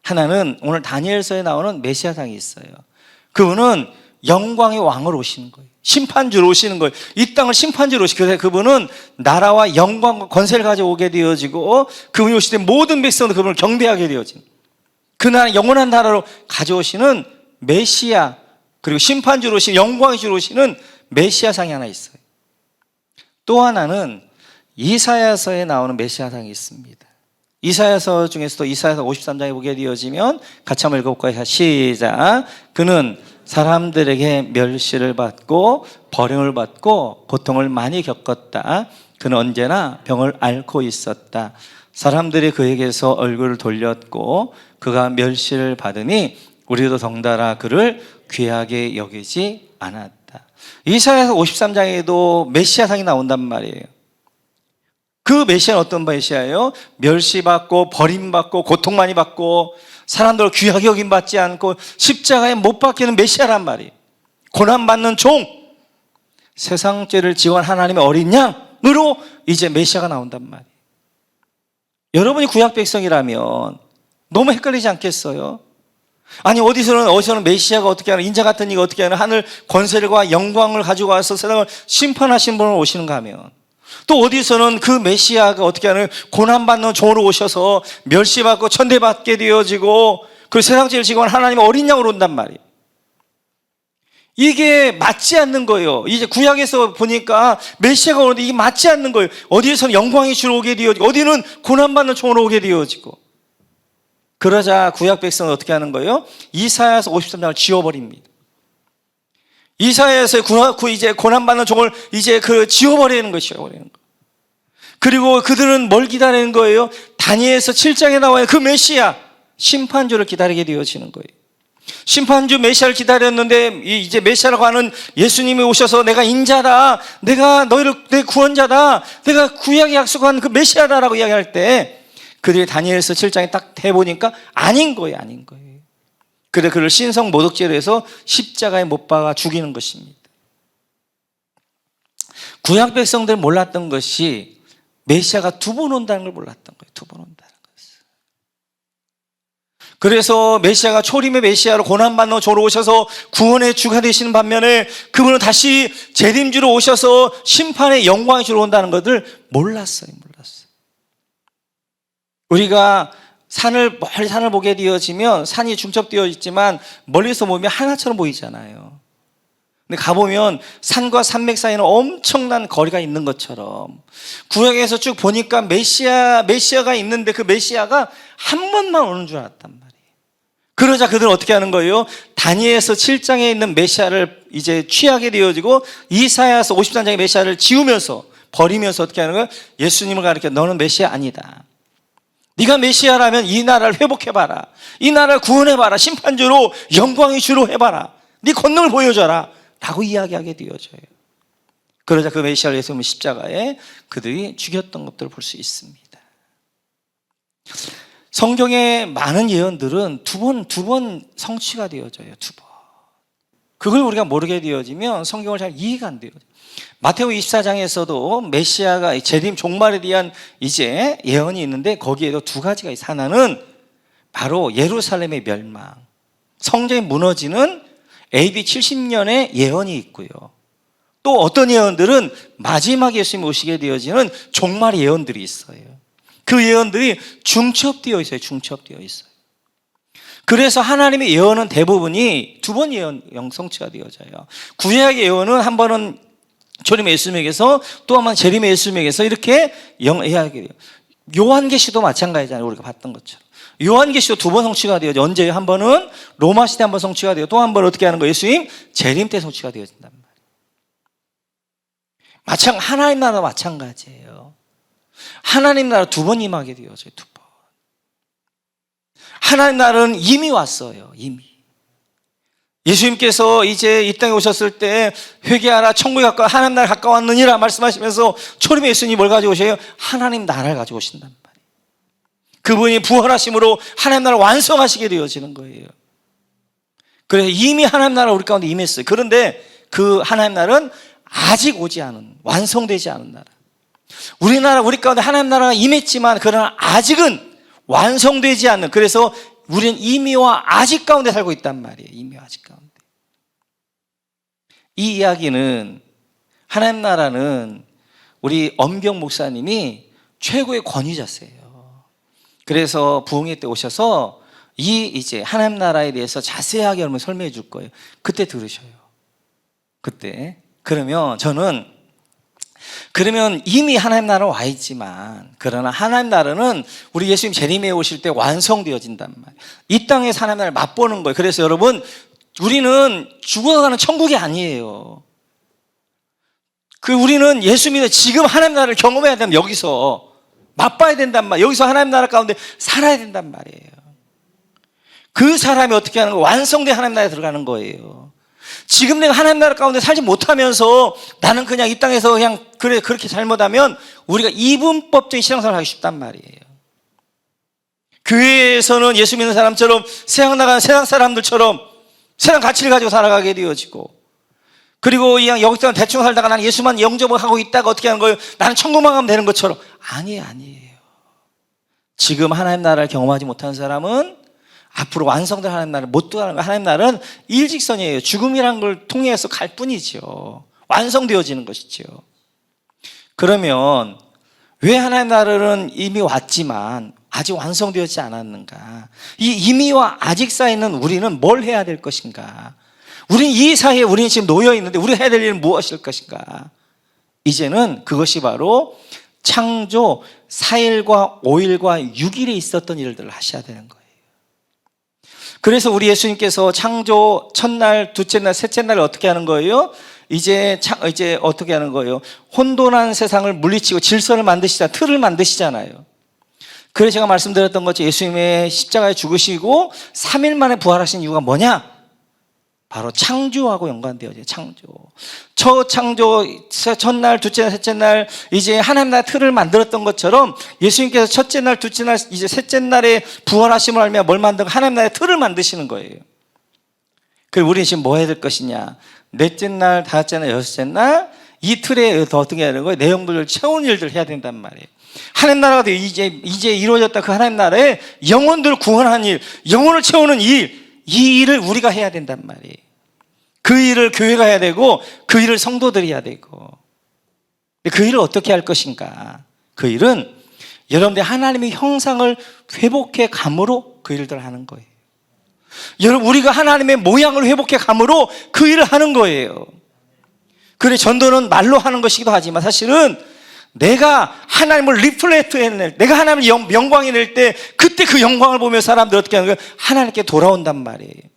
하나는 오늘 다니엘서에 나오는 메시아상이 있어요. 그분은 영광의 왕으로 오시는 거예요. 심판주로 오시는 거예요. 이 땅을 심판주로 오시고, 그래서 그분은 나라와 영광과 권세를 가져오게 되어지고, 그분이 오실 때 모든 백성도 그분을 경배하게 되어진, 그 나라 영원한 나라로 가져오시는 메시아, 그리고 심판주로 오시는, 영광의 주로 오시는 메시아상이 하나 있어요. 또 하나는 이사야서에 나오는 메시아상이 있습니다. 이사야서 중에서도 이사야서 53장에 보게 되어지면 같이 한번 읽어볼까요? 시작. 그는 사람들에게 멸시를 받고 버림을 받고 고통을 많이 겪었다. 그는 언제나 병을 앓고 있었다. 사람들이 그에게서 얼굴을 돌렸고 그가 멸시를 받으니 우리도 덩달아 그를 귀하게 여기지 않았다. 이사야서 53장에도 메시아상이 나온단 말이에요. 그 메시아는 어떤 메시아예요? 멸시받고 버림받고 고통 많이 받고 사람들을 귀하게 여김받지 않고 십자가에 못 박히는 메시아란 말이에요. 고난받는 종, 세상죄를 지원 하나님의 어린 양으로 이제 메시아가 나온단 말이에요. 여러분이 구약 백성이라면 너무 헷갈리지 않겠어요? 아니 어디서는 메시아가 어떻게 하는, 인자 같은 이가 어떻게 하는, 하늘 권세과 영광을 가지고 와서 세상을 심판하신 분을 오시는가 하면, 또 어디서는 그 메시아가 어떻게 하는, 고난받는 종으로 오셔서 멸시받고 천대받게 되어지고 그 세상죄를 지고 하나님의 어린 양으로 온단 말이에요. 이게 맞지 않는 거예요. 이제 구약에서 보니까 메시아가 오는데 이게 맞지 않는 거예요. 어디에서는 영광의 주로 오게 되어지고 어디는 고난받는 종으로 오게 되어지고. 그러자 구약 백성은 어떻게 하는 거예요? 이사야서 53장을 지워버립니다. 이사야에서 이제 고난받는 종을 이제 지워버리는 것이에요. 그리고 그들은 뭘 기다리는 거예요? 다니엘서 7장에 나와요. 그 메시아, 심판주를 기다리게 되어지는 거예요. 심판주 메시아를 기다렸는데 이제 메시아라고 하는 예수님이 오셔서 내가 인자다, 내가 너희를 내 구원자다, 내가 구약에 약속한 그 메시아다라고 이야기할 때 그들이 다니엘서 7장에 딱 해보니까 아닌 거예요. 그래 그를 신성 모독죄로 해서 십자가에 못 박아 죽이는 것입니다. 구약 백성들 몰랐던 것이 메시아가 두 번 온다는 걸 몰랐던 거예요. 두 번 온다는 것을. 그래서 메시아가 초림의 메시아로 고난받는 주로 오셔서 구원의 주가 되시는 반면에 그분은 다시 재림주로 오셔서 심판의 영광의 주로 온다는 것을 몰랐어요. 우리가 멀리 산을 보게 되어지면 산이 중첩되어 있지만 멀리서 보면 하나처럼 보이잖아요. 근데 가보면 산과 산맥 사이에는 엄청난 거리가 있는 것처럼 구약에서 쭉 보니까 메시아가 있는데 그 메시아가 한 번만 오는 줄 알았단 말이에요. 그러자 그들은 어떻게 하는 거예요? 다니엘서 7장에 있는 메시아를 이제 취하게 되어지고 이사야서 53장의 메시아를 지우면서 버리면서 어떻게 하는 거예요? 예수님을 가리켜 너는 메시아 아니다. 네가 메시아라면 이 나라를 회복해봐라. 이 나라를 구원해봐라. 심판주로 영광의 주로 해봐라. 네 권능을 보여줘라 라고 이야기하게 되어져요. 그러자 그 메시아를 예수님은 십자가에 그들이 죽였던 것들을 볼 수 있습니다. 성경의 많은 예언들은 두 번 성취가 되어져요. 두 번. 그걸 우리가 모르게 되어지면 성경을 잘 이해가 안 돼요. 마태복음 24장에서도 메시아가 재림 종말에 대한 이제 예언이 있는데 거기에도 두 가지가 있어요. 하나는 바로 예루살렘의 멸망, 성전이 무너지는 AD 70년의 예언이 있고요. 또 어떤 예언들은 마지막에 예수님이 오시게 되어지는 종말의 예언들이 있어요. 그 예언들이 중첩되어 있어요. 그래서 하나님의 예언은 대부분이 두 번 성취가 되어져요. 구약의 예언은 한 번은 초림의 예수님에게서 또 한 번 재림의 예수님에게서 이렇게 이야기해요. 요한계시도 마찬가지잖아요. 우리가 봤던 것처럼. 요한계시도 두 번 성취가 되어져. 언제? 한 번은 로마 시대 한 번 성취가 되고 또 한 번 어떻게 하는 거예요? 예수님 재림 때 성취가 되어진단 말이에요. 하나님 나라도 마찬가지예요. 하나님 나라 두 번 임하게 되어져요. 두 번. 하나님 나라는 이미 왔어요. 이미. 예수님께서 이제 이 땅에 오셨을 때 회개하라 천국에 가까워 하나님 나라 가까웠느니라 말씀하시면서 초림의 예수님이 뭘 가지고 오셔요? 하나님 나라를 가지고 오신단 말이에요. 그분이 부활하심으로 하나님 나라를 완성하시게 되어지는 거예요. 그래서 이미 하나님 나라가 우리 가운데 임했어요. 그런데 그 하나님 나라는 아직 오지 않은, 완성되지 않은 나라. 우리 가운데 하나님 나라가 임했지만 그러나 아직은 완성되지 않는, 그래서 우리는 이미와 아직 가운데 살고 있단 말이에요. 이미와 아직 가운데. 이 이야기는 하나님 나라는 우리 엄경 목사님이 최고의 권위자세요. 그래서 부흥회 때 오셔서 이제 하나님 나라에 대해서 자세하게 여러분 설명해 줄 거예요. 그때 들으셔요. 그때. 그러면 이미 하나님 나라 와 있지만 그러나 하나님 나라는 우리 예수님 재림에 오실 때 완성되어진단 말이에요. 이 땅에서 하나님 나라를 맛보는 거예요. 그래서 여러분 우리는 죽어가는 천국이 아니에요. 우리는 예수 믿어 지금 하나님 나라를 경험해야 되면 여기서 맛봐야 된단 말이에요. 여기서 하나님 나라 가운데 살아야 된단 말이에요. 그 사람이 어떻게 하는 거예요? 완성된 하나님 나라에 들어가는 거예요. 지금 내가 하나님 나라 가운데 살지 못하면서 나는 그냥 이 땅에서 그냥 그렇게 잘못하면 우리가 이분법적인 신앙생활을 하기 쉽단 말이에요. 교회에서는 예수 믿는 사람처럼 세상 나가는 세상 사람들처럼 세상 가치를 가지고 살아가게 되어지고, 그리고 그냥 여기서 대충 살다가 나는 예수만 영접을 하고 있다가 어떻게 하는 거예요? 나는 천국만 가면 되는 것처럼. 아니에요. 지금 하나님 나라를 경험하지 못한 사람은 앞으로 완성될 하나님 나라를 못 들어가는 거예요. 하나님 나라는 일직선이에요. 죽음이라는 걸 통해서 갈 뿐이죠. 완성되어지는 것이죠. 그러면 왜 하나님 나라는 이미 왔지만 아직 완성되었지 않았는가? 이 이미와 아직 사이는 우리는 뭘 해야 될 것인가? 우리는 이 사이에 우리는 지금 놓여 있는데 우리가 해야 될 일은 무엇일 것인가? 이제는 그것이 바로 창조 4일과 5일과 6일에 있었던 일들을 하셔야 되는 거예요. 그래서 우리 예수님께서 창조 첫날, 둘째 날, 셋째 날 어떻게 하는 거예요? 이제 어떻게 하는 거예요? 혼돈한 세상을 물리치고 질서를 틀을 만드시잖아요. 그래서 제가 말씀드렸던 것처럼 예수님의 십자가에 죽으시고 3일 만에 부활하신 이유가 뭐냐? 바로 창조하고 연관되어져요. 창조 첫날, 둘째 날, 셋째 날 이제 하나님 나라의 틀을 만들었던 것처럼 예수님께서 첫째 날, 둘째 날, 이제 셋째 날에 부활하심을 알며 뭘 만든 하나님 나라의 틀을 만드시는 거예요. 그리고 우리는 지금 뭐 해야 될 것이냐? 넷째 날, 다섯째 날, 여섯째 날 이 틀에 더 어떻게 해야 되는 거예요? 내용들을 채우는 일들을 해야 된단 말이에요. 하나님 나라가 이제 이루어졌다. 그 하나님 나라에 영혼들을 구원하는 일, 영혼을 채우는 일, 이 일을 우리가 해야 된단 말이에요. 그 일을 교회가 해야 되고 그 일을 성도들이 해야 되고, 그 일을 어떻게 할 것인가? 그 일은 여러분들이 하나님의 형상을 회복해 감으로 그 일들을 하는 거예요. 여러분, 우리가 하나님의 모양을 회복해 감으로 그 일을 하는 거예요. 그래, 전도는 말로 하는 것이기도 하지만 사실은 내가 하나님을 리플렉트 해낼, 내가 하나님의 영광이 낼 때 그때 그 영광을 보며 사람들이 어떻게 하는 거예요? 하나님께 돌아온단 말이에요.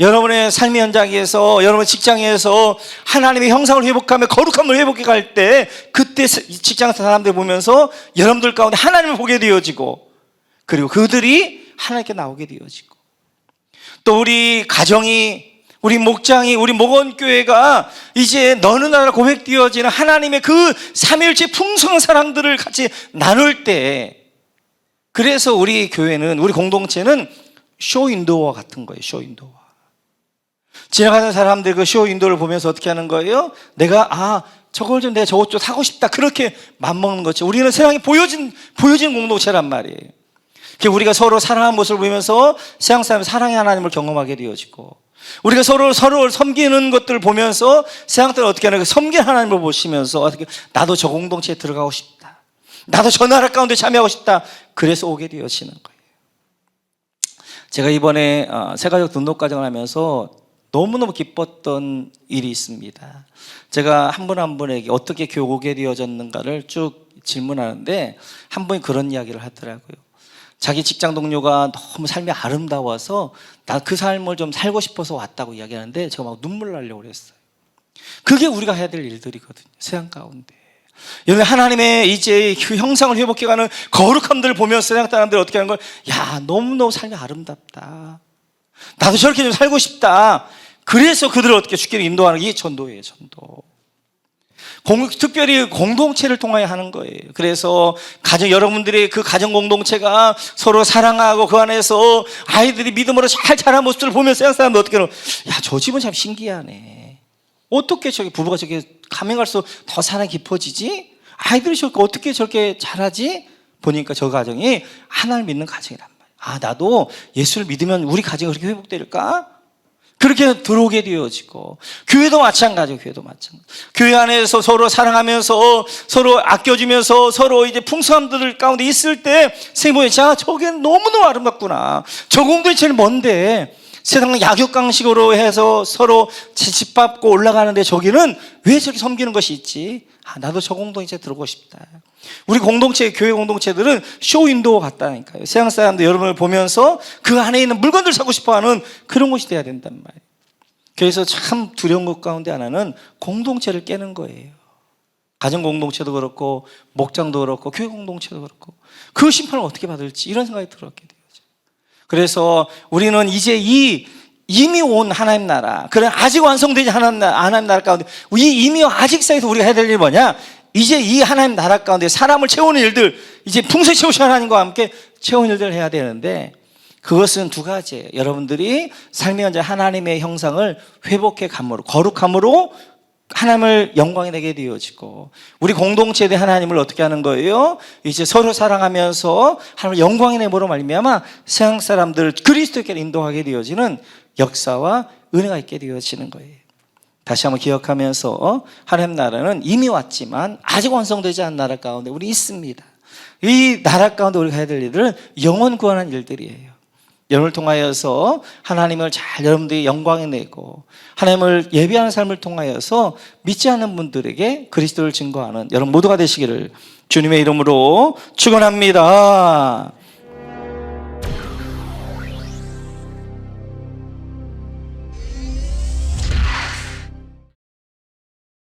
여러분의 삶의 현장에서, 여러분의 직장에서 하나님의 형상을 회복하며 거룩함을 회복해 갈 때 그때 직장 사람들 보면서 여러분들 가운데 하나님을 보게 되어지고, 그리고 그들이 하나님께 나오게 되어지고, 또 우리 가정이, 우리 목장이, 우리 목원교회가 이제 너는 나라 고백되어지는 하나님의 그 삼위일체 풍성한 사랑들을 같이 나눌 때, 그래서 우리 교회는, 우리 공동체는 쇼윈도우와 같은 거예요. 쇼윈도우. 지나가는 사람들 그 쇼윈도우를 보면서 어떻게 하는 거예요? 내가 저걸 좀, 내가 저것 좀 사고 싶다, 그렇게 맘먹는 거죠. 우리는 세상에 보여진 공동체란 말이에요. 우리가 서로 사랑하는 모습을 보면서 세상 사람이 사랑의 하나님을 경험하게 되어지고, 우리가 서로를 섬기는 것들을 보면서 세상 사람들 어떻게 하는 거예요? 섬기는 하나님을 보시면서 어떻게, 나도 저 공동체에 들어가고 싶다, 나도 저 나라 가운데 참여하고 싶다, 그래서 오게 되어지는 거예요. 제가 이번에 새가족 등록과정을 하면서 너무너무 기뻤던 일이 있습니다. 제가 한 분 한 분에게 어떻게 오게 되어졌는가를 쭉 질문하는데 한 분이 그런 이야기를 하더라고요. 자기 직장 동료가 너무 삶이 아름다워서 나 그 삶을 좀 살고 싶어서 왔다고 이야기하는데 제가 막 눈물 나려고 그랬어요. 그게 우리가 해야 될 일들이거든요, 세상 가운데. 여러분, 하나님의 이제 그 형상을 회복해가는 거룩함들을 보면서 세상 사람들이 어떻게 하는 걸, 야, 너무너무 삶이 아름답다, 나도 저렇게 좀 살고 싶다. 그래서 그들을 어떻게 주께로 인도하는 게 전도예요, 전도. 특별히 공동체를 통하여 하는 거예요. 그래서 여러분들의 그 가정 공동체가 서로 사랑하고 그 안에서 아이들이 믿음으로 잘 자란 모습들을 보면서 세상 사람들 어떻게 하는, 야, 저 집은 참 신기하네. 어떻게 저기 부부가 저렇게 가면 갈수록 더 사랑이 깊어지지? 아이들이 저렇게 어떻게 저렇게 잘하지? 보니까 저 가정이 하나님을 믿는 가정이란 말이에요. 나도 예수를 믿으면 우리 가정이 그렇게 회복될까? 그렇게 들어오게 되어지고, 교회도 마찬가지고, 교회 안에서 서로 사랑하면서 서로 아껴주면서 서로 이제 풍성함들 가운데 있을 때 생각해, 자, 저게 너무너무 아름답구나. 저 공동체는 뭔데 세상 약육강식으로 해서 서로 짓밟고 올라가는데 저기는 왜 저렇게 섬기는 것이 있지? 나도 저 공동체에 들어오고 싶다. 우리 공동체, 교회 공동체들은 쇼윈도우 같다니까요. 세상 사람들 여러분을 보면서 그 안에 있는 물건들 사고 싶어하는 그런 곳이 돼야 된단 말이에요. 그래서 참 두려운 것 가운데 하나는 공동체를 깨는 거예요. 가정 공동체도 그렇고 목장도 그렇고 교회 공동체도 그렇고, 그 심판을 어떻게 받을지 이런 생각이 들었게 되죠. 그래서 우리는 이제 이미 온 하나님 나라, 그래 아직 완성되지 않은 하나님 나라 가운데 이 이미 아직 사이에서 우리가 해야 될 일이 뭐냐? 이제 이 하나님 나라 가운데 사람을 채우는 일들, 이제 풍성히 채우신 하나님과 함께 채우는 일들을 해야 되는데, 그것은 두 가지예요. 여러분들이 삶의 현재 하나님의 형상을 회복해 감으로, 거룩함으로 하나님을 영광이 되게 되어지고, 우리 공동체에 대한 하나님을 어떻게 하는 거예요? 이제 서로 사랑하면서 하나님을 영광이 내므로 말미암아 세상 사람들을 그리스도께 인도하게 되어지는 역사와 은혜가 있게 되어지는 거예요. 다시 한번 기억하면서 하나님 나라는 이미 왔지만 아직 완성되지 않은 나라 가운데 우리 있습니다. 이 나라 가운데 우리가 해야 될 일들은 영혼 구원하는 일들이에요. 여러분을 통하여서 하나님을 잘 여러분들이 영광에 내고 하나님을 예배하는 삶을 통하여서 믿지 않는 분들에게 그리스도를 증거하는 여러분 모두가 되시기를 주님의 이름으로 축원합니다.